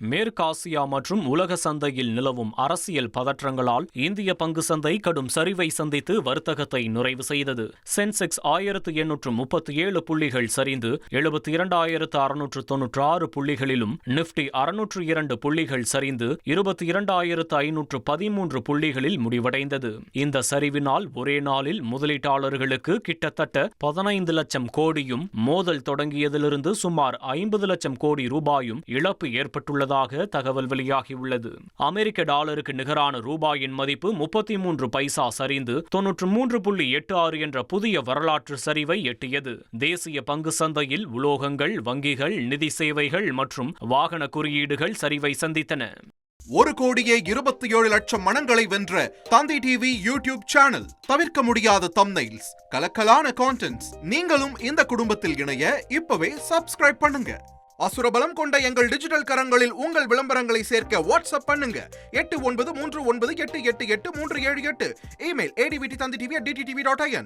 மேற்காசியா மற்றும் உலக சந்தையில் நிலவும் அரசியல் பதற்றங்களால் இந்திய பங்கு சந்தை கடும் சரிவை சந்தித்து வர்த்தகத்தை நிறைவு செய்தது. சென்செக்ஸ் 1837 புள்ளிகள் சரிந்து 72,696 புள்ளிகளிலும், நிப்டி 602 புள்ளிகள் சரிந்து 22,513 புள்ளிகளில் முடிவடைந்தது. இந்த சரிவினால் ஒரே நாளில் முதலீட்டாளர்களுக்கு கிட்டத்தட்ட 15 லட்சம் கோடியும், மோதல் தொடங்கியதிலிருந்து சுமார் 50 லட்சம் கோடி ரூபாயும் இழப்பு ஏற்பட்டுள்ளதாக தகவல் வெளியாகியுள்ளது. அமெரிக்க டாலருக்கு நிகரான ரூபாயின் மதிப்பு 33 பைசா சரிந்து 93.86 என்ற புதிய வரலாற்று சரிவை எட்டியது. தேசிய பங்கு சந்தையில் உலோகங்கள், வங்கிகள், நிதி சேவைகள் மற்றும் வாகன குறியீடுகள் சரிவை சந்தித்தன. 1,27,00,000 மனங்களை வென்ற தந்தி டிவி யூடியூப் சேனல். தவிர்க்க முடியாத தம்ப்நெயில்ஸ், கலக்கலான கான்டென்ட்ஸ். நீங்களும் இந்த குடும்பத்தில் இணைய இப்பவே சப்ஸ்கிரைப் பண்ணுங்க. அசுரபலம் கொண்ட எங்கள் டிஜிட்டல் கரங்களில் உங்கள் விளம்பரங்களை சேர்க்க வாட்ஸ்அப் பண்ணுங்க. 8939888838. Email advtthanditv@dttv.in.